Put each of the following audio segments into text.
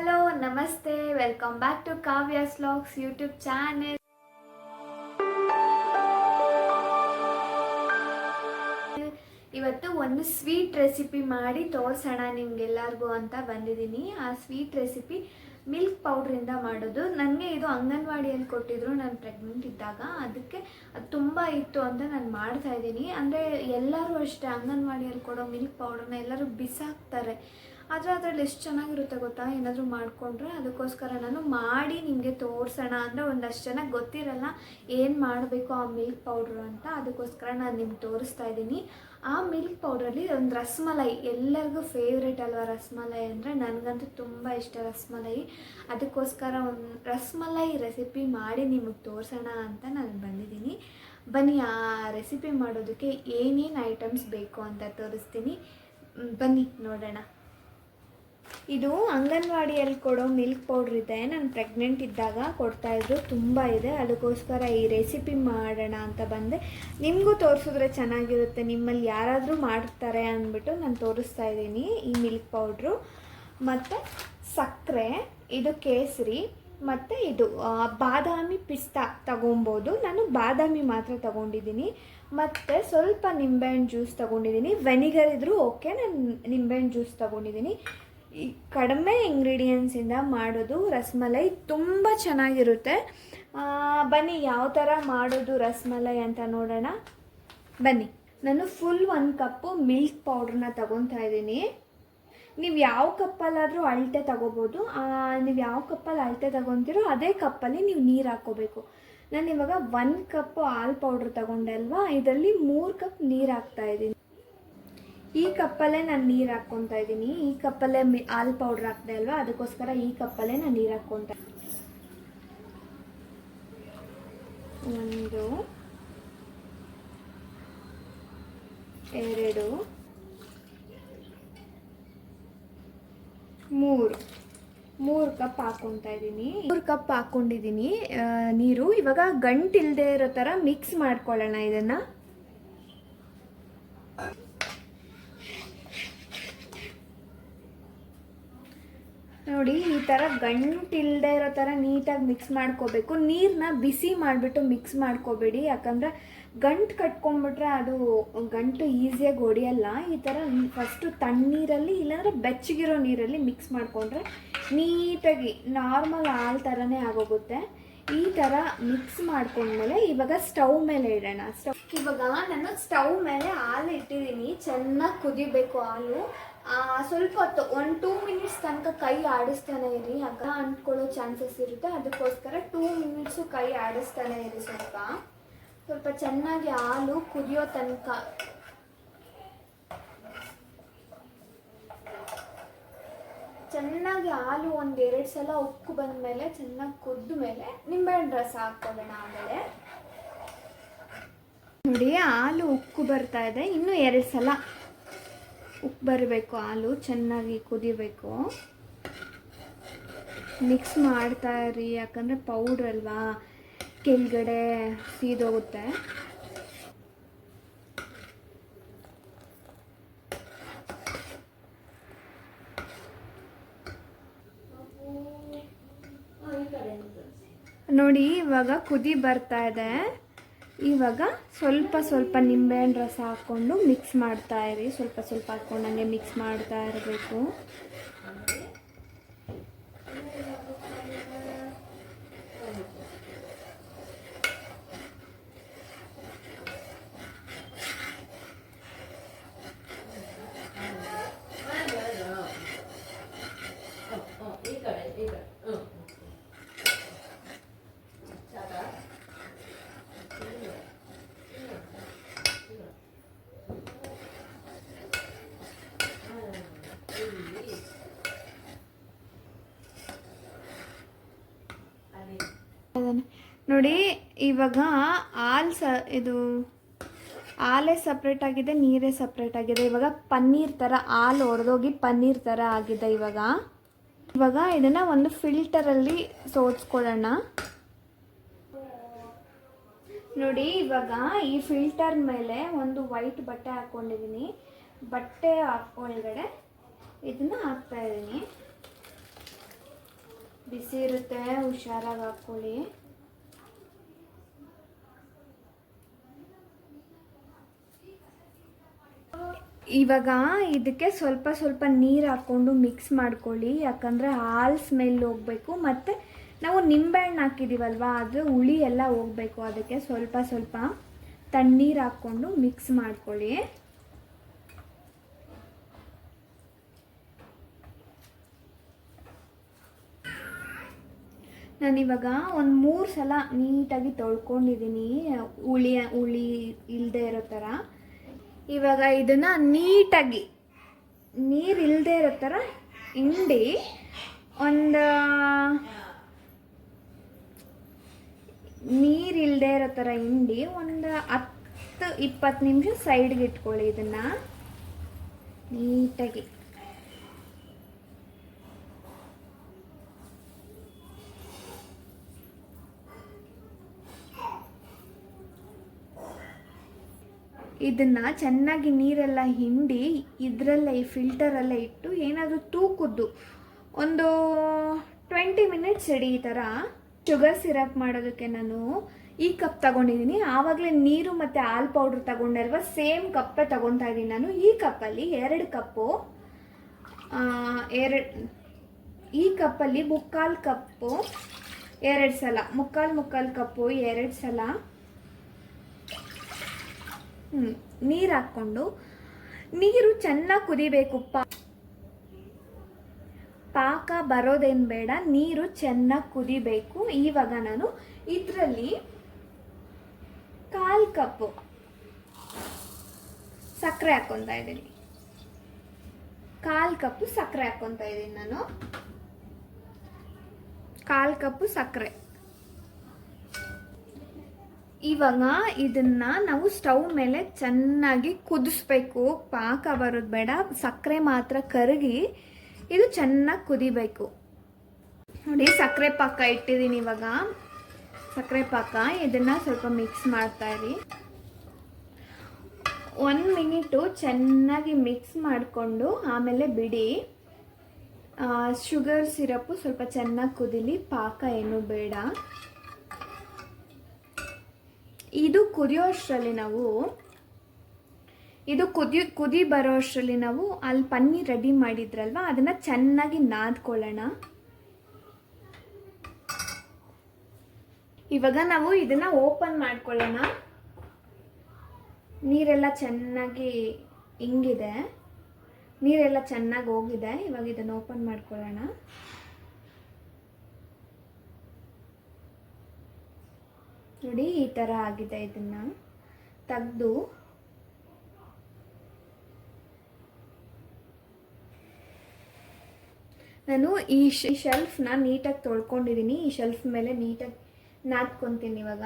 Hello ನಮಸ್ತೆ, welcome back to Kavya's vlogs YouTube channel. ಇವತ್ತು ಒಂದು ಸ್ವೀಟ್ ರೆಸಿಪಿ ಮಾಡಿ ತೋರಿಸೋಣ ನಿಮ್ಗೆಲ್ಲರಿಗೂ ಅಂತ ಬಂದಿದ್ದೀನಿ. ಆ ಸ್ವೀಟ್ ರೆಸಿಪಿ ಮಿಲ್ಕ್ ಪೌಡ್ರಿಂದ ಮಾಡೋದು. ನನಗೆ ಇದು ಅಂಗನವಾಡಿಯಲ್ಲಿ ಕೊಟ್ಟಿದ್ರು ನಾನು ಪ್ರೆಗ್ನೆಂಟ್ ಇದ್ದಾಗ. ಅದಕ್ಕೆ ಅದು ತುಂಬ ಇತ್ತು ಅಂತ ನಾನು ಮಾಡ್ತಾ ಇದ್ದೀನಿ. ಅಂದರೆ ಎಲ್ಲರೂ ಅಷ್ಟೇ ಅಂಗನವಾಡಿಯಲ್ಲಿ ಕೊಡೋ ಮಿಲ್ಕ್ ಪೌಡ್ರನ್ನ ಎಲ್ಲರೂ ಬಿಸಾಕ್ತಾರೆ. ಆದರೆ ಅದರಲ್ಲಿ ಎಷ್ಟು ಚೆನ್ನಾಗಿರುತ್ತೆ ಗೊತ್ತಾ, ಏನಾದರೂ ಮಾಡಿಕೊಂಡ್ರೆ. ಅದಕ್ಕೋಸ್ಕರ ನಾನು ಮಾಡಿ ನಿಮಗೆ ತೋರಿಸೋಣ. ಅಂದರೆ ಒಂದಷ್ಟು ಜನಕ್ಕೆ ಗೊತ್ತಿರಲ್ಲ ಏನು ಮಾಡಬೇಕು ಆ ಮಿಲ್ಕ್ ಪೌಡ್ರು ಅಂತ. ಅದಕ್ಕೋಸ್ಕರ ನಾನು ನಿಮ್ಗೆ ತೋರಿಸ್ತಾ ಇದ್ದೀನಿ. ಆ ಮಿಲ್ಕ್ ಪೌಡ್ರಲ್ಲಿ ಒಂದು ರಸ್ಮಲೈ, ಎಲ್ಲರಿಗೂ ಫೇವ್ರೇಟ್ ಅಲ್ವಾ ರಸ್ಮಲೈ ಅಂದರೆ. ನನಗಂತೂ ತುಂಬ ಇಷ್ಟ ರಸ್ಮಲೈ. ಅದಕ್ಕೋಸ್ಕರ ಒಂದು ರಸ್ಮಲೈ ರೆಸಿಪಿ ಮಾಡಿ ನಿಮಗೆ ತೋರಿಸೋಣ ಅಂತ ನಾನು ಬಂದಿದ್ದೀನಿ. ಬನ್ನಿ ಆ ರೆಸಿಪಿ ಮಾಡೋದಕ್ಕೆ ಏನೇನು ಐಟಮ್ಸ್ ಬೇಕು ಅಂತ ತೋರಿಸ್ತೀನಿ. ಬನ್ನಿ ನೋಡೋಣ. ಇದು ಅಂಗನವಾಡಿಯಲ್ಲಿ ಕೊಡೋ ಮಿಲ್ಕ್ ಪೌಡ್ರ್ ಇದೆ. ನಾನು ಪ್ರೆಗ್ನೆಂಟ್ ಇದ್ದಾಗ ಕೊಡ್ತಾಯಿದ್ರು, ತುಂಬ ಇದೆ. ಅದಕ್ಕೋಸ್ಕರ ಈ ರೆಸಿಪಿ ಮಾಡೋಣ ಅಂತ ಬಂದೆ. ನಿಮಗೂ ತೋರಿಸಿದ್ರೆ ಚೆನ್ನಾಗಿರುತ್ತೆ, ನಿಮ್ಮಲ್ಲಿ ಯಾರಾದರೂ ಮಾಡ್ತಾರೆ ಅಂದ್ಬಿಟ್ಟು ನಾನು ತೋರಿಸ್ತಾ ಇದ್ದೀನಿ. ಈ ಮಿಲ್ಕ್ ಪೌಡ್ರು ಮತ್ತು ಸಕ್ಕರೆ, ಇದು ಕೇಸರಿ, ಮತ್ತು ಇದು ಬಾದಾಮಿ ಪಿಸ್ತಾ ತಗೊಬೋದು. ನಾನು ಬಾದಾಮಿ ಮಾತ್ರ ತಗೊಂಡಿದ್ದೀನಿ. ಮತ್ತು ಸ್ವಲ್ಪ ನಿಂಬೆಹಣ್ಣು ಜ್ಯೂಸ್ ತಗೊಂಡಿದ್ದೀನಿ. ವೆನಿಗರ್ ಇದ್ದರೂ ಓಕೆ, ನಾನು ನಿಂಬೆಹಣ್ಣು ಜ್ಯೂಸ್ ತಗೊಂಡಿದ್ದೀನಿ. ಈ ಕಡಿಮೆ ಇಂಗ್ರೀಡಿಯೆಂಟ್ಸಿಂದ ಮಾಡೋದು ರಸ್ಮಲೈ ತುಂಬ ಚೆನ್ನಾಗಿರುತ್ತೆ. ಬನ್ನಿ ಯಾವ ಥರ ಮಾಡೋದು ರಸ್ಮಲೈ ಅಂತ ನೋಡೋಣ. ಬನ್ನಿ. ನಾನು ಫುಲ್ 1 ಕಪ್ಪು ಮಿಲ್ಕ್ ಪೌಡ್ರನ್ನ ತಗೊತಾ ಇದ್ದೀನಿ. ನೀವು ಯಾವ ಕಪ್ಪಲ್ಲಾದರೂ ಅಳತೆ ತಗೋಬೋದು. ನೀವು ಯಾವ ಕಪ್ಪಲ್ಲಿ ಅಳತೆ ತಗೊತೀರೋ ಅದೇ ಕಪ್ಪಲ್ಲಿ ನೀವು ನೀರು ಹಾಕ್ಕೋಬೇಕು. ನಾನು ಇವಾಗ 1 ಕಪ್ಪು ಹಾಲು ಪೌಡ್ರ್ ತಗೊಂಡೆ ಅಲ್ವಾ, ಇದರಲ್ಲಿ 3 ಕಪ್ ನೀರು ಹಾಕ್ತಾಯಿದ್ದೀನಿ. ಈ ಕಪ್ಪಲ್ಲೇ ನಾನು ನೀರು ಹಾಕ್ಕೊತಾ ಇದ್ದೀನಿ. ಈ ಕಪ್ಪಲ್ಲೇ ಹಾಲು ಪೌಡ್ರ್ ಹಾಕ್ದೆ ಅಲ್ವಾ, ಅದಕ್ಕೋಸ್ಕರ ಈ ಕಪ್ಪಲ್ಲೇ ನಾನು ನೀರು ಹಾಕ್ಕೊತಾ. 1 2 3 ಕಪ್ ಹಾಕ್ಕೊತಾ ಇದ್ದೀನಿ. 3 ಕಪ್ ಹಾಕ್ಕೊಂಡಿದ್ದೀನಿ ನೀರು. ಇವಾಗ ಗಂಟಿಲ್ಲದೆ ಇರೋ ಥರ ಮಿಕ್ಸ್ ಮಾಡ್ಕೊಳ್ಳೋಣ ಇದನ್ನು. ನೋಡಿ, ಈ ಥರ ಗಂಟಿಲ್ಲದೆ ಇರೋ ಥರ ನೀಟಾಗಿ ಮಿಕ್ಸ್ ಮಾಡ್ಕೋಬೇಕು. ನೀರನ್ನ ಬಿಸಿ ಮಾಡಿಬಿಟ್ಟು ಮಿಕ್ಸ್ ಮಾಡ್ಕೋಬೇಡಿ, ಯಾಕಂದರೆ ಗಂಟು ಕಟ್ಕೊಂಡ್ಬಿಟ್ರೆ ಅದು ಗಂಟು ಈಸಿಯಾಗಿ ಹೊಡೆಯಲ್ಲ. ಈ ಥರ ಫಸ್ಟು ತಣ್ಣೀರಲ್ಲಿ ಇಲ್ಲಾಂದರೆ ಬೆಚ್ಚಗಿರೋ ನೀರಲ್ಲಿ ಮಿಕ್ಸ್ ಮಾಡಿಕೊಂಡ್ರೆ ನೀಟಾಗಿ ನಾರ್ಮಲ್ ಹಾಲು ಥರನೇ ಆಗೋಗುತ್ತೆ. ಈ ಥರ ಮಿಕ್ಸ್ ಮಾಡ್ಕೊಂಡ್ಮೇಲೆ ಇವಾಗ ಸ್ಟವ್ ಮೇಲೆ ಇಡೋಣ. ಇವಾಗ ನಾನು ಸ್ಟವ್ ಮೇಲೆ ಹಾಲು ಇಟ್ಟಿದ್ದೀನಿ. ಚೆನ್ನಾಗಿ ಕುದಿಬೇಕು ಹಾಲು. ಸ್ವಲ್ಪ ಹೊತ್ತು 1-2 ಮಿನಿಟ್ಸ್ ತನಕ ಕೈ ಆಡಿಸ್ತಾನೆ ಇರಿ, ಆಗ ಅಂಟ್ಕೊಳ್ಳೋ ಚಾನ್ಸಸ್ ಇರುತ್ತೆ. ಅದಕ್ಕೋಸ್ಕರ 2 ಮಿನಿಟ್ಸು ಕೈ ಆಡಿಸ್ತಾನೆ ಇರಿ. ಸ್ವಲ್ಪ ಚೆನ್ನಾಗಿ ಹಾಲು ಕುದಿಯೋ ತನಕ. ಚೆನ್ನಾಗಿ ಹಾಲು 1-2 ಸಲ ಉಕ್ಕು ಬಂದಮೇಲೆ, ಚೆನ್ನಾಗಿ ಕುದ್ದ ಮೇಲೆ ನಿಂಬೆಹಣ್ಣು ರಸ ಹಾಕ್ಕೊಳ್ಳೋಣ. ಆಮೇಲೆ ನೋಡಿ, ಹಾಲು ಉಕ್ಕು ಬರ್ತಾ ಇದೆ. ಇನ್ನೂ 2 ಸಲ ಉಪ್ಪು ಬರಬೇಕು. ಹಾಲು ಚೆನ್ನಾಗಿ ಕುದಿಬೇಕು. ಮಿಕ್ಸ್ ಮಾಡ್ತಾ ಇರಿ, ಯಾಕಂದರೆ ಪೌಡ್ರ್ ಅಲ್ವಾ, ಕೆಳಗಡೆ ಸೀದೋಗುತ್ತೆ. ನೋಡಿ, ಇವಾಗ ಕುದಿ ಬರ್ತಾ ಇದೆ. ಇವಾಗ ಸ್ವಲ್ಪ ನಿಂಬೆಹಣ್ಣು ರಸ ಹಾಕ್ಕೊಂಡು ಮಿಕ್ಸ್ ಮಾಡ್ತಾ ಇರಿ. ಸ್ವಲ್ಪ ಹಾಕ್ಕೊಂಡು ಹಂಗೆ ಮಿಕ್ಸ್ ಮಾಡ್ತಾ ಇರಬೇಕು. ನೋಡಿ, ಇವಾಗ ಇದು ಹಾಲೇ ಸಪ್ರೇಟ್ ಆಗಿದೆ, ನೀರೇ ಸಪ್ರೇಟ್ ಆಗಿದೆ. ಇವಾಗ ಪನ್ನೀರ್ ಥರ ಹಾಲು ಹೊಡೆದೋಗಿ ಪನ್ನೀರ್ ಥರ ಆಗಿದೆ. ಇವಾಗ ಇದನ್ನು ಒಂದು ಫಿಲ್ಟರಲ್ಲಿ ಸೋಸ್ಕೊಳ್ಳೋಣ. ನೋಡಿ, ಇವಾಗ ಈ ಫಿಲ್ಟರ್ ಮೇಲೆ ಒಂದು ವೈಟ್ ಬಟ್ಟೆ ಹಾಕ್ಕೊಂಡಿದ್ದೀನಿ. ಬಟ್ಟೆ ಒಳಗಡೆ ಇದನ್ನು ಹಾಕ್ತಾಯಿದ್ದೀನಿ. ಹುಷಾರಾಗಿ ಹಾಕ್ಕೊಳ್ಳಿ. ಇವಾಗ ಇದಕ್ಕೆ ಸ್ವಲ್ಪ ಸ್ವಲ್ಪ ನೀರು ಹಾಕ್ಕೊಂಡು ಮಿಕ್ಸ್ ಮಾಡ್ಕೊಳ್ಳಿ, ಯಾಕಂದರೆ ಹಾಲು ಸ್ಮೆಲ್ ಹೋಗಬೇಕು. ಮತ್ತು ನಾವು ನಿಂಬೆಹಣ್ಣು ಹಾಕಿದ್ದೀವಲ್ವ, ಅದು ಹುಳಿ ಎಲ್ಲ ಹೋಗಬೇಕು. ಅದಕ್ಕೆ ಸ್ವಲ್ಪ ಸ್ವಲ್ಪ ತಣ್ಣೀರು ಹಾಕ್ಕೊಂಡು ಮಿಕ್ಸ್ ಮಾಡ್ಕೊಳ್ಳಿ. ನಾನಿವಾಗ ಒಂದು 3 ಸಲ ನೀಟಾಗಿ ತೊಳ್ಕೊಂಡಿದ್ದೀನಿ, ಹುಳಿ ಇಲ್ಲದೆ ಇರೋ ಥರ. ಇವಾಗ ಇದನ್ನು ನೀಟಾಗಿ ನೀರು ಇಲ್ಲದೆ ಇರೋ ಥರ ಹಿಂಡಿ ಒಂದು ನೀರಿಲ್ಲದೆ ಇರೋ ಥರ ಹಿಂಡಿ ಒಂದು 10-20 ನಿಮಿಷ ಸೈಡ್ಗೆ ಇಟ್ಕೊಳ್ಳಿ. ಇದನ್ನು ನೀಟಾಗಿ ಇದನ್ನು ಚೆನ್ನಾಗಿ ನೀರೆಲ್ಲ ಹಿಂಡಿ ಇದರಲ್ಲೇ ಈ ಫಿಲ್ಟರಲ್ಲೇ ಇಟ್ಟು ಏನಾದರೂ ತೂಕದ್ದು ಒಂದು 20 ಮಿನಿಟ್ಸ್ ಇಡಿ. ಈ ಥರ ಶುಗರ್ ಸಿರಪ್ ಮಾಡೋದಕ್ಕೆ ನಾನು ಈ ಕಪ್ ತಗೊಂಡಿದ್ದೀನಿ. ಆವಾಗಲೇ ನೀರು ಮತ್ತು ಹಾಲು ಪೌಡ್ರ್ ತಗೊಂಡಿರುವ ಸೇಮ್ ಕಪ್ಪೇ ತಗೊತಾ ಇದ್ದೀನಿ ನಾನು. ಈ ಕಪ್ಪಲ್ಲಿ 2 ಕಪ್ಪು, ಈ ಕಪ್ಪಲ್ಲಿ 3/4 ಕಪ್ಪು 2 ಸಲ, 3/4 ಕಪ್ಪು 2 ಸಲ ನೀರು ಹಾಕ್ಕೊಂಡು, ನೀರು ಚೆನ್ನಾಗಿ ಕುದಿಬೇಕು. ಪಾಕ ಬರೋದೇನು ಬೇಡ, ನೀರು ಚೆನ್ನಾಗಿ ಕುದಿಬೇಕು. ಇವಾಗ ನಾನು ಇದರಲ್ಲಿ 1/4 ಕಪ್ಪು ಸಕ್ಕರೆ ಹಾಕ್ಕೊತಾ ಇದ್ದೀನಿ. 1/4 ಕಪ್ಪು ಸಕ್ಕರೆ ಹಾಕ್ಕೊತಾ ಇದ್ದೀನಿ ನಾನು. 1/4 ಕಪ್ಪು ಸಕ್ಕರೆ. ಇವಾಗ ಇದನ್ನ ನಾವು ಸ್ಟವ್ ಮೇಲೆ ಚೆನ್ನಾಗಿ ಕುದಿಸ್ಬೇಕು. ಪಾಕ ಬರೋದು ಬೇಡ, ಸಕ್ಕರೆ ಮಾತ್ರ ಕರಗಿ ಇದು ಚೆನ್ನಾಗಿ ಕುದಿಬೇಕು. ನೋಡಿ, ಸಕ್ಕರೆ ಪಾಕ ಇಟ್ಟಿದ್ದೀನಿ. ಇವಾಗ ಸಕ್ಕರೆ ಪಾಕ, ಇದನ್ನ ಸ್ವಲ್ಪ ಮಿಕ್ಸ್ ಮಾಡ್ತಾ ಇರಿ. 1 ಮಿನಿಟು ಚೆನ್ನಾಗಿ ಮಿಕ್ಸ್ ಮಾಡಿಕೊಂಡು ಆಮೇಲೆ ಬಿಡಿ. ಶುಗರ್ ಸಿರಪ್ಪು ಸ್ವಲ್ಪ ಚೆನ್ನಾಗಿ ಕುದಿಲಿ, ಪಾಕ ಏನು ಬೇಡ. ಇದು ಕುದಿಯೋ ಅಷ್ಟರಲ್ಲಿ ನಾವು ಕುದಿ ಬರೋ ಅಷ್ಟರಲ್ಲಿ ನಾವು ಅಲ್ಲಿ ಪನ್ನೀರ್ ರೆಡಿ ಮಾಡಿದ್ರಲ್ವ, ಅದನ್ನು ಚೆನ್ನಾಗಿ ನಾದ್ಕೊಳ್ಳೋಣ. ಇವಾಗ ನಾವು ಇದನ್ನು ಓಪನ್ ಮಾಡ್ಕೊಳ್ಳೋಣ. ನೀರೆಲ್ಲ ಚೆನ್ನಾಗಿ ಹಿಂಗಿದೆ, ನೀರೆಲ್ಲ ಚೆನ್ನಾಗಿ ಹೋಗಿದೆ. ಇವಾಗ ಇದನ್ನು ಓಪನ್ ಮಾಡ್ಕೊಳ್ಳೋಣ. ನೋಡಿ, ಈ ಥರ ಆಗಿದೆ. ಇದನ್ನು ತೆಗೆದು ನಾನು ಈ ಶೆಲ್ಫ್ನ ನೀಟಾಗಿ ತೊಳ್ಕೊಂಡಿದ್ದೀನಿ. ಈ ಶೆಲ್ಫ್ ಮೇಲೆ ನೀಟಾಗಿ ನಾದ್ಕೊತೀನಿ. ಇವಾಗ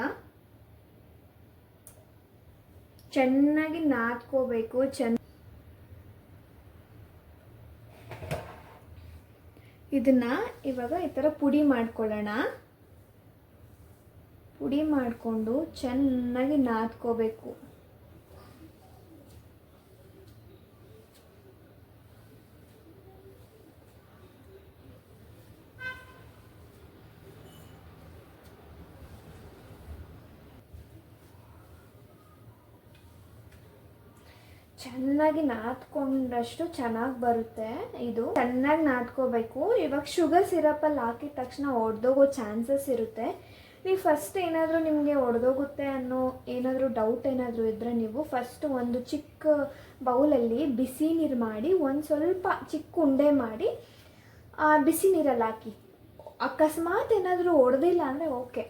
ಚೆನ್ನಾಗಿ ನಾದ್ಕೋಬೇಕು. ಇದನ್ನ ಇವಾಗ ಈ ಥರ ಪುಡಿ ಮಾಡ್ಕೊಳ್ಳೋಣ. ಪುಡಿ ಮಾಡಿಕೊಂಡು ಚೆನ್ನಾಗಿ ನಾದ್ಕೋಬೇಕು. ಚೆನ್ನಾಗಿ ನಾದ್ಕೊಂಡಷ್ಟು ಚೆನ್ನಾಗಿ ಬರುತ್ತೆ. ಇದು ಚೆನ್ನಾಗಿ ನಾದ್ಕೋಬೇಕು. ಇವಾಗ ಶುಗರ್ ಸಿರಪಲ್ಲಿ ಹಾಕಿದ ತಕ್ಷಣ ಒಡೆದೋಗೋ ಚಾನ್ಸಸ್ ಇರುತ್ತೆ. ನೀವು ಫಸ್ಟ್ ಏನಾದರೂ ನಿಮಗೆ ಒಡೆದೋಗುತ್ತೆ ಅನ್ನೋ ಏನಾದರೂ ಡೌಟ್ ಏನಾದರೂ ಇದ್ದರೆ, ನೀವು ಫಸ್ಟ್ ಒಂದು ಚಿಕ್ಕ ಬೌಲಲ್ಲಿ ಬಿಸಿ ನೀರು ಮಾಡಿ ಒಂದು ಸ್ವಲ್ಪ ಚಿಕ್ಕ ಉಂಡೆ ಮಾಡಿ ಬಿಸಿ ನೀರಲ್ಲಿ ಹಾಕಿ. ಅಕಸ್ಮಾತ್ ಏನಾದರೂ ಒಡೆದಿಲ್ಲ ಅಂದರೆ ಓಕೆ,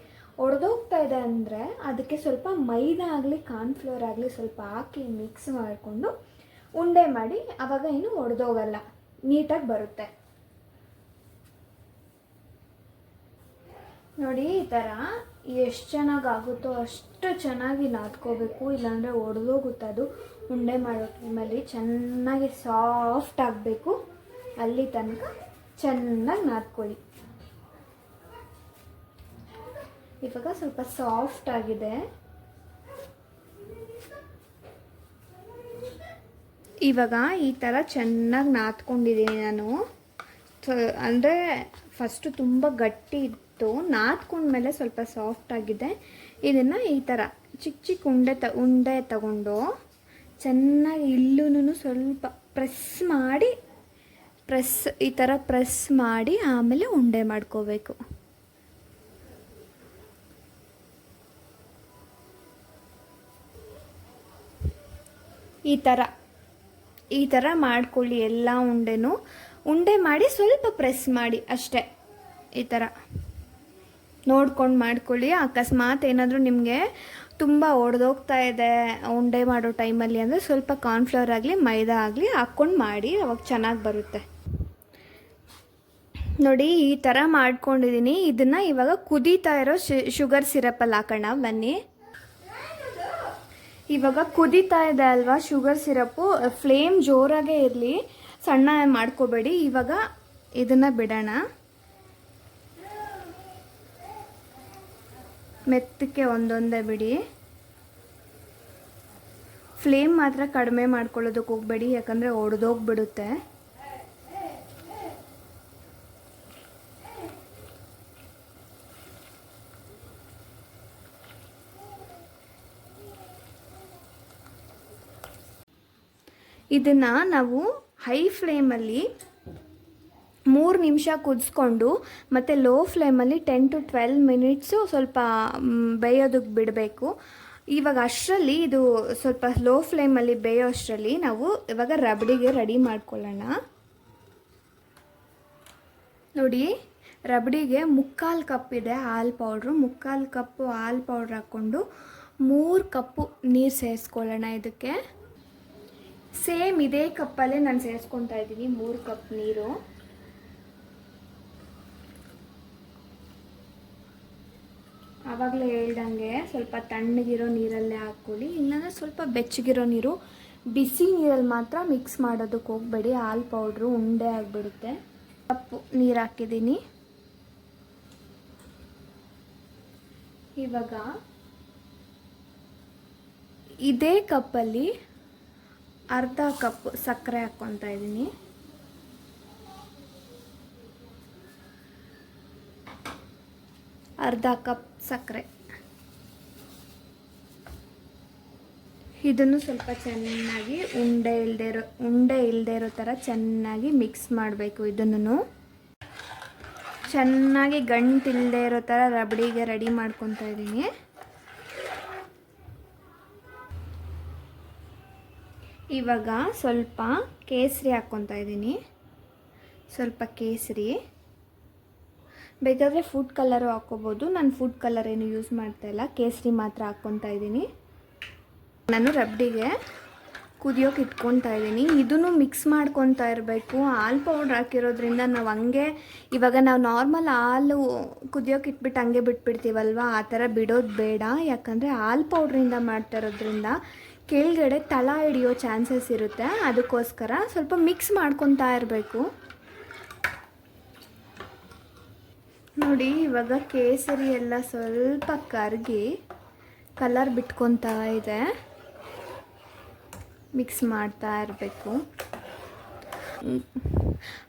ಒಡೆದೋಗ್ತಾ ಇದೆ ಅಂದರೆ ಅದಕ್ಕೆ ಸ್ವಲ್ಪ ಮೈದಾ ಆಗಲಿ ಕಾರ್ನ್ಫ್ಲೋರ್ ಆಗಲಿ ಸ್ವಲ್ಪ ಹಾಕಿ ಮಿಕ್ಸ್ ಮಾಡಿಕೊಂಡು ಉಂಡೆ ಮಾಡಿ, ಆವಾಗ ಏನು ಒಡೆದೋಗಲ್ಲ, ನೀಟಾಗಿ ಬರುತ್ತೆ. ನೋಡಿ, ಈ ಥರ ಎಷ್ಟು ಚೆನ್ನಾಗಾಗುತ್ತೋ ಅಷ್ಟು ಚೆನ್ನಾಗಿ ನಾದ್ಕೋಬೇಕು, ಇಲ್ಲಾಂದರೆ ಒಡೆದೋಗುತ್ತೆ ಅದು. ಉಂಡೆ ಮಾಡೋ ಟೈಮಲ್ಲಿ ಚೆನ್ನಾಗಿ ಸಾಫ್ಟ್ ಆಗಬೇಕು, ಅಲ್ಲಿ ತನಕ ಚೆನ್ನಾಗಿ ನಾದ್ಕೊಳ್ಳಿ. ಇವಾಗ ಸ್ವಲ್ಪ ಸಾಫ್ಟ್ ಆಗಿದೆ. ಇವಾಗ ಈ ಥರ ಚೆನ್ನಾಗಿ ನಾದ್ಕೊಂಡಿದ್ದೀನಿ ನಾನು. ಅಂದರೆ ಫಸ್ಟು ತುಂಬ ಗಟ್ಟಿ ಇತ್ತು, ನಾದ್ಕೊಂಡ್ಮೇಲೆ ಸ್ವಲ್ಪ ಸಾಫ್ಟ್ ಆಗಿದೆ. ಇದನ್ನು ಈ ಥರ ಚಿಕ್ಕ ಚಿಕ್ಕ ಉಂಡೆ ತಗೊಂಡು ಚೆನ್ನಾಗಿ ಇಲ್ಲೂ ಸ್ವಲ್ಪ ಈ ಥರ ಪ್ರೆಸ್ ಮಾಡಿ ಆಮೇಲೆ ಉಂಡೆ ಮಾಡ್ಕೋಬೇಕು. ಈ ಥರ ಮಾಡ್ಕೊಳ್ಳಿ. ಎಲ್ಲ ಉಂಡೆ ಮಾಡಿ ಸ್ವಲ್ಪ ಪ್ರೆಸ್ ಮಾಡಿ ಅಷ್ಟೇ. ಈ ಥರ ನೋಡ್ಕೊಂಡು ಮಾಡ್ಕೊಳ್ಳಿ. ಅಕಸ್ಮಾತ್ ಏನಾದರೂ ನಿಮಗೆ ತುಂಬ ಒಡೆದೋಗ್ತಾ ಇದೆ ಉಂಡೆ ಮಾಡೋ ಟೈಮಲ್ಲಿ ಅಂದರೆ ಸ್ವಲ್ಪ ಕಾರ್ನ್ಫ್ಲವರ್ ಆಗಲಿ ಮೈದಾ ಆಗಲಿ ಹಾಕ್ಕೊಂಡು ಮಾಡಿ, ಅವಾಗ ಚೆನ್ನಾಗಿ ಬರುತ್ತೆ. ನೋಡಿ ಈ ಥರ ಮಾಡ್ಕೊಂಡಿದ್ದೀನಿ. ಇದನ್ನು ಇವಾಗ ಕುದೀತಾ ಇರೋ ಶುಗರ್ ಸಿರಪಲ್ಲಿ ಹಾಕೋಣ ಬನ್ನಿ. ಇವಾಗ ಕುದೀತಾ ಇದೆ ಅಲ್ವಾ ಶುಗರ್ ಸಿರಪ್ಪು, ಫ್ಲೇಮ್ ಜೋರಾಗೇ ಇರಲಿ, ಸಣ್ಣ ಮಾಡ್ಕೋಬೇಡಿ. ಇವಾಗ ಇದನ್ನು ಬಿಡೋಣ, ಮೆತ್ತಕ್ಕೆ ಒಂದೊಂದೇ ಬಿಡಿ. ಫ್ಲೇಮ್ ಮಾತ್ರ ಕಡಿಮೆ ಮಾಡ್ಕೊಳ್ಳೋದಕ್ಕೆ ಹೋಗಬೇಡಿ, ಯಾಕಂದರೆ ಒಡೆದೋಗ್ಬಿಡುತ್ತೆ. ಇದನ್ನು ನಾವು ಹೈ ಫ್ಲೇಮಲ್ಲಿ 3 ನಿಮಿಷ ಕುದಿಸ್ಕೊಂಡು ಮತ್ತು ಲೋ ಫ್ಲೇಮಲ್ಲಿ 10 to 12 ಮಿನಿಟ್ಸು ಸ್ವಲ್ಪ ಬೇಯೋದಕ್ಕೆ ಬಿಡಬೇಕು. ಇವಾಗ ಅಷ್ಟರಲ್ಲಿ ಇದು ಸ್ವಲ್ಪ ಲೋ ಫ್ಲೇಮಲ್ಲಿ ಬೇಯೋ ಅಷ್ಟರಲ್ಲಿ ನಾವು ಇವಾಗ ರಬಡಿಗೆ ರೆಡಿ ಮಾಡ್ಕೊಳ್ಳೋಣ. ನೋಡಿ ರಬಡಿಗೆ 3/4 ಕಪ್ ಇದೆ ಹಾಲು ಪೌಡ್ರು. 3/4 ಕಪ್ಪು ಹಾಲು ಪೌಡ್ರ್ ಹಾಕ್ಕೊಂಡು 3 ಕಪ್ಪು ನೀರು ಸೇರಿಸ್ಕೊಳ್ಳೋಣ. ಇದಕ್ಕೆ ಸೇಮ್ ಇದೇ ಕಪ್ಪಲ್ಲೇ ನಾನು ಸೇರಿಸ್ಕೊತಾ ಇದ್ದೀನಿ 3 ಕಪ್ ನೀರು. ಆವಾಗಲೇ ಹೇಳ್ದಂಗೆ ಸ್ವಲ್ಪ ತಣ್ಣಗಿರೋ ನೀರಲ್ಲೇ ಹಾಕ್ಕೊಳ್ಳಿ, ಇಲ್ಲಾಂದರೆ ಸ್ವಲ್ಪ ಬೆಚ್ಚಗಿರೋ ನೀರು. ಬಿಸಿ ನೀರಲ್ಲಿ ಮಾತ್ರ ಮಿಕ್ಸ್ ಮಾಡೋದಕ್ಕೆ ಹೋಗಬೇಡಿ, ಹಾಲು ಪೌಡ್ರು ಉಂಡೆ ಆಗಿಬಿಡುತ್ತೆ. ಕಪ್ಪು ನೀರು ಹಾಕಿದ್ದೀನಿ. ಇವಾಗ ಇದೇ ಕಪ್ಪಲ್ಲಿ ಅರ್ಧ ಕಪ್ ಸಕ್ಕರೆ ಹಾಕ್ಕೊತಾ ಇದ್ದೀನಿ. ಅರ್ಧ ಕಪ್ ಸಕ್ಕರೆ. ಇದನ್ನು ಸ್ವಲ್ಪ ಚೆನ್ನಾಗಿ ಉಂಡೆ ಇಲ್ಲದೆ ಇರೋ ಥರ ಚೆನ್ನಾಗಿ ಮಿಕ್ಸ್ ಮಾಡಬೇಕು. ಇದನ್ನು ಚೆನ್ನಾಗಿ ಗಂಟಿಲ್ಲದೆ ಇರೋ ಥರ ರಬಡಿಗೆ ರೆಡಿ ಮಾಡ್ಕೊತಾ ಇದ್ದೀನಿ. ಇವಾಗ ಸ್ವಲ್ಪ ಕೇಸರಿ ಹಾಕ್ಕೊತಾ ಇದ್ದೀನಿ. ಸ್ವಲ್ಪ ಕೇಸರಿ, ಬೇಕಾದರೆ ಫುಡ್ ಕಲರು ಹಾಕ್ಕೋಬೋದು. ನಾನು ಫುಡ್ ಕಲರ್ ಏನು ಯೂಸ್ ಮಾಡ್ತಾಯಿಲ್ಲ, ಕೇಸರಿ ಮಾತ್ರ ಹಾಕ್ಕೊತಾ ಇದ್ದೀನಿ. ನಾನು ರಬಡಿಗೆ ಕುದಿಯೋಕೆ ಇಟ್ಕೊತಾ ಇದ್ದೀನಿ. ಇದನ್ನು ಮಿಕ್ಸ್ ಮಾಡ್ಕೊತಾ ಇರಬೇಕು. ಹಾಲು ಪೌಡ್ರ್ ಹಾಕಿರೋದ್ರಿಂದ ನಾವು ಹಂಗೆ, ಇವಾಗ ನಾವು ನಾರ್ಮಲ್ ಹಾಲು ಕುದಿಯೋಕೆ ಇಟ್ಬಿಟ್ಟು ಹಂಗೆ ಬಿಟ್ಬಿಡ್ತೀವಲ್ವ, ಆ ಥರ ಬಿಡೋದು ಬೇಡ. ಯಾಕಂದರೆ ಹಾಲು ಪೌಡ್ರಿಂದ ಮಾಡ್ತಾ ಇರೋದ್ರಿಂದ ಕೆಳಗಡೆ ತಳ ಹಿಡಿಯೋ ಚಾನ್ಸಸ್ ಇರುತ್ತೆ. ಅದಕ್ಕೋಸ್ಕರ ಸ್ವಲ್ಪ ಮಿಕ್ಸ್ ಮಾಡ್ಕೊತಾ ಇರಬೇಕು. ನೋಡಿ ಇವಾಗ ಕೇಸರಿ ಎಲ್ಲ ಸ್ವಲ್ಪ ಕರಗಿ ಕಲರ್ ಬಿಟ್ಕೊತಾ ಇದೆ. ಮಿಕ್ಸ್ ಮಾಡ್ತಾ ಇರಬೇಕು.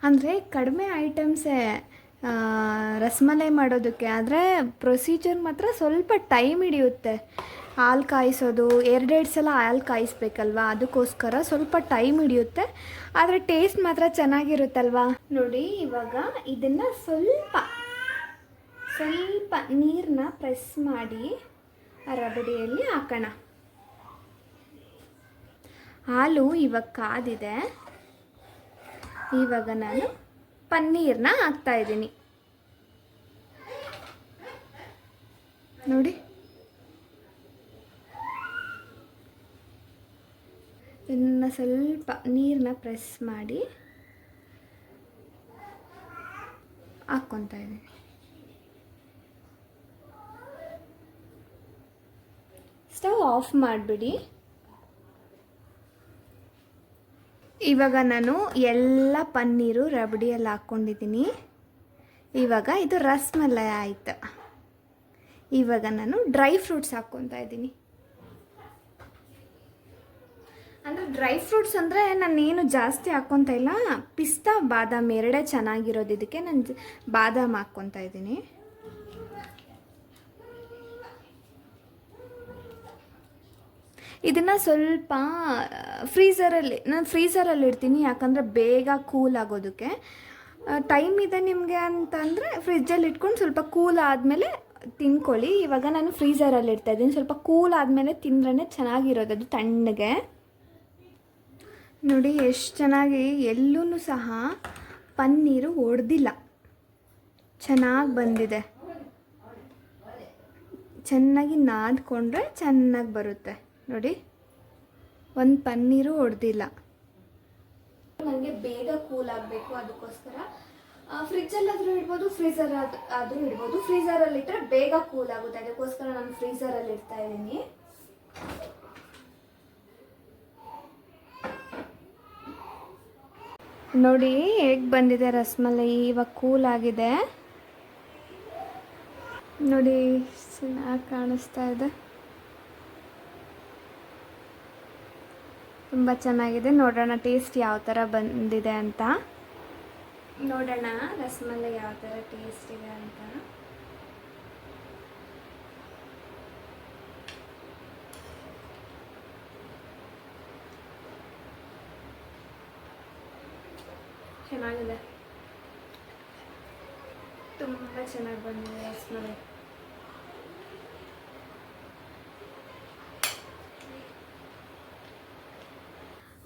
ಅಂದರೆ ಕಡಿಮೆ ಐಟಮ್ಸೇ ರಸಮಲೈ ಮಾಡೋದಕ್ಕೆ, ಆದರೆ ಪ್ರೊಸೀಜರ್ ಮಾತ್ರ ಸ್ವಲ್ಪ ಟೈಮ್ ಹಿಡಿಯುತ್ತೆ. ಹಾಲು ಕಾಯಿಸೋದು 2 ಸಲ ಹಾಲು ಕಾಯಿಸ್ಬೇಕಲ್ವ, ಅದಕ್ಕೋಸ್ಕರ ಸ್ವಲ್ಪ ಟೈಮ್ ಹಿಡಿಯುತ್ತೆ. ಆದರೆ ಟೇಸ್ಟ್ ಮಾತ್ರ ಚೆನ್ನಾಗಿರುತ್ತಲ್ವ. ನೋಡಿ ಇವಾಗ ಇದನ್ನು ಸ್ವಲ್ಪ ನೀರನ್ನ ಪ್ರೆಸ್ ಮಾಡಿ ಆ ರಬಡಿಯಲ್ಲಿ ಹಾಕೋಣ. ಹಾಲು ಇವಾಗ ಕಾದಿದೆ. ಇವಾಗ ನಾನು ಪನ್ನೀರನ್ನ ಹಾಕ್ತಾಯಿದ್ದೀನಿ. ನೋಡಿ ಇನ್ನು ಸ್ವಲ್ಪ ನೀರನ್ನ ಪ್ರೆಸ್ ಮಾಡಿ ಹಾಕ್ಕೊತಾ ಇದ್ದೀನಿ. ಸ್ಟವ್ ಆಫ್ ಮಾಡಿಬಿಡಿ. ಇವಾಗ ನಾನು ಎಲ್ಲ ಪನ್ನೀರು ರಬಡಿಯಲ್ಲಿ ಹಾಕ್ಕೊಂಡಿದ್ದೀನಿ. ಇವಾಗ ಇದು ರಸಮಲೈ ಆಯಿತು. ಇವಾಗ ನಾನು ಡ್ರೈ ಫ್ರೂಟ್ಸ್ ಹಾಕ್ಕೊತಾ ಇದ್ದೀನಿ. ಅಂದರೆ ಡ್ರೈ ಫ್ರೂಟ್ಸ್ ಅಂದರೆ ನಾನೇನು ಜಾಸ್ತಿ ಹಾಕ್ಕೊತ ಇಲ್ಲ, ಪಿಸ್ತಾ ಬಾದಾಮ್ ಎರಡೇ ಚೆನ್ನಾಗಿರೋದು. ಇದಕ್ಕೆ ನಾನು ಬಾದಾಮ್ ಹಾಕ್ಕೊತಾ ಇದ್ದೀನಿ. ಇದನ್ನು ಸ್ವಲ್ಪ ನಾನು ಫ್ರೀಝರಲ್ಲಿ ಇಡ್ತೀನಿ, ಯಾಕಂದರೆ ಬೇಗ ಕೂಲ್ ಆಗೋದಕ್ಕೆ. ಟೈಮ್ ಇದೆ ನಿಮಗೆ ಅಂತಂದರೆ ಫ್ರಿಜ್ಜಲ್ಲಿ ಇಟ್ಕೊಂಡು ಸ್ವಲ್ಪ ಕೂಲ್ ಆದಮೇಲೆ ತಿನ್ಕೊಳ್ಳಿ. ಇವಾಗ ನಾನು ಫ್ರೀಝರಲ್ಲಿ ಇಡ್ತಾಯಿದ್ದೀನಿ, ಸ್ವಲ್ಪ ಕೂಲ್ ಆದಮೇಲೆ ತಿಂದ್ರೇ ಚೆನ್ನಾಗಿರೋದು ಅದು ತಣ್ಣಗೆ. ನೋಡಿ ಎಷ್ಟು ಚೆನ್ನಾಗಿ ಎಲ್ಲೂ ಸಹ ಪನ್ನೀರು ಒಡೆದಿಲ್ಲ, ಚೆನ್ನಾಗಿ ಬಂದಿದೆ. ಚೆನ್ನಾಗಿ ನಾದ್ಕೊಂಡ್ರೆ ಚೆನ್ನಾಗಿ ಬರುತ್ತೆ ನೋಡಿ, ಒಂದು ಪನ್ನೀರು ಒಡೆದಿಲ್ಲ. ನನಗೆ ಬೇಗ ಕೂಲ್ ಆಗಬೇಕು, ಅದಕ್ಕೋಸ್ಕರ ಫ್ರಿಜ್ಜಲ್ಲಾದರೂ ಇಡ್ಬೋದು, ಫ್ರೀಝರ್ ಆದರೂ ಇಡ್ಬೋದು. ಫ್ರೀಝರಲ್ಲಿ ಇಟ್ಟರೆ ಬೇಗ ಕೂಲ್ ಆಗುತ್ತೆ, ಅದಕ್ಕೋಸ್ಕರ ನಾನು ಫ್ರೀಝರಲ್ಲಿ ಇಡ್ತಾ ಇದ್ದೀನಿ. ನೋಡಿ ಹೇಗೆ ಬಂದಿದೆ ರಸಮಲೈ, ಇವಾಗ ಕೂಲ್ ಆಗಿದೆ ನೋಡಿ, ಚೆನ್ನಾಗಿ ಕಾಣಿಸ್ತಾ ಇದೆ, ತುಂಬ ಚೆನ್ನಾಗಿದೆ. ನೋಡೋಣ ಟೇಸ್ಟ್ ಯಾವ ಥರ ಬಂದಿದೆ ಅಂತ, ನೋಡೋಣ ರಸಮಲೈ ಯಾವ ಥರ ಟೇಸ್ಟ್ ಇದೆ ಅಂತ. ಚೆನ್ನಾಗಿದೆ, ತುಂಬ ಚೆನ್ನಾಗಿ ಬಂದಿದೆ ರಸಮಲೈ.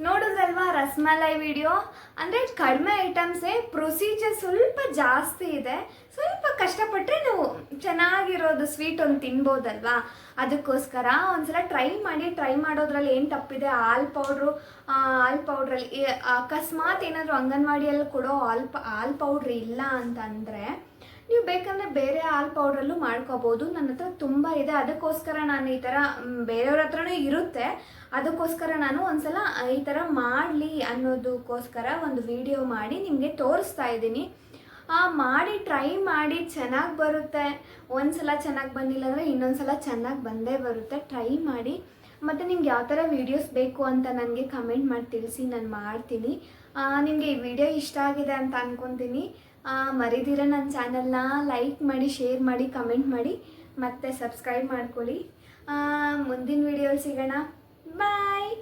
ನೋಡೋದಲ್ವಾ ರಸಮಲೈ ವಿಡಿಯೋ. ಅಂದರೆ ಕಡಿಮೆ ಐಟಮ್ಸೇ, ಪ್ರೊಸೀಜರ್ ಸ್ವಲ್ಪ ಜಾಸ್ತಿ ಇದೆ, ಸ್ವಲ್ಪ ಕಷ್ಟಪಟ್ಟರೆ ನಾವು ಚೆನ್ನಾಗಿರೋದು ಸ್ವೀಟ್ ಒಂದು ತಿನ್ಬೋದಲ್ವಾ. ಅದಕ್ಕೋಸ್ಕರ ಒಂದ್ಸಲ ಟ್ರೈ ಮಾಡೋದ್ರಲ್ಲಿ ಏನು ತಪ್ಪಿದೆ. ಹಾಲು ಪೌಡ್ರಲ್ಲಿ ಅಕಸ್ಮಾತ್ ಏನಾದರೂ ಅಂಗನವಾಡಿಯಲ್ಲಿ ಕೊಡೋ ಹಾಲು ಪೌಡ್ರ್ ಇಲ್ಲ ಅಂತಂದರೆ ನೀವು ಬೇಕಂದರೆ ಬೇರೆ ಹಾಲು ಪೌಡ್ರಲ್ಲೂ ಮಾಡ್ಕೋಬೋದು. ನನ್ನ ಹತ್ರ ತುಂಬ ಇದೆ, ಅದಕ್ಕೋಸ್ಕರ ನಾನು ಈ ಥರ, ಬೇರೆಯವ್ರ ಹತ್ರನೂ ಇರುತ್ತೆ, ಅದಕ್ಕೋಸ್ಕರ ನಾನು ಒಂದ್ಸಲ ಈ ಥರ ಮಾಡಲಿ ಅನ್ನೋದಕ್ಕೋಸ್ಕರ ಒಂದು ವಿಡಿಯೋ ಮಾಡಿ ನಿಮಗೆ ತೋರಿಸ್ತಾ ಇದ್ದೀನಿ. ಮಾಡಿ ಟ್ರೈ ಮಾಡಿ, ಚೆನ್ನಾಗಿ ಬರುತ್ತೆ. ಒಂದ್ಸಲ ಚೆನ್ನಾಗಿ ಬಂದಿಲ್ಲ ಅಂದರೆ ಇನ್ನೊಂದ್ಸಲ ಚೆನ್ನಾಗಿ ಬಂದೇ ಬರುತ್ತೆ. ಟ್ರೈ ಮಾಡಿ, ಮತ್ತು ನಿಮ್ಗೆ ಯಾವ ಥರ ವೀಡಿಯೋಸ್ ಬೇಕು ಅಂತ ನನಗೆ ಕಮೆಂಟ್ ಮಾಡಿ ತಿಳಿಸಿ, ನಾನು ಮಾಡ್ತೀನಿ. ನಿಮಗೆ ಈ ವಿಡಿಯೋ ಇಷ್ಟ ಆಗಿದೆ ಅಂತ ಅಂದ್ಕೊತೀನಿ. ಮರಿದಿರ ನನ್ನ ಚಾನಲ್ನ ಲೈಕ್ ಮಾಡಿ, ಶೇರ್ ಮಾಡಿ, ಕಮೆಂಟ್ ಮಾಡಿ, ಮತ್ತು ಸಬ್ಸ್ಕ್ರೈಬ್ ಮಾಡ್ಕೊಳ್ಳಿ. ಮುಂದಿನ ವಿಡಿಯೋಲಿ ಸಿಗೋಣ. ಬಾಯ್.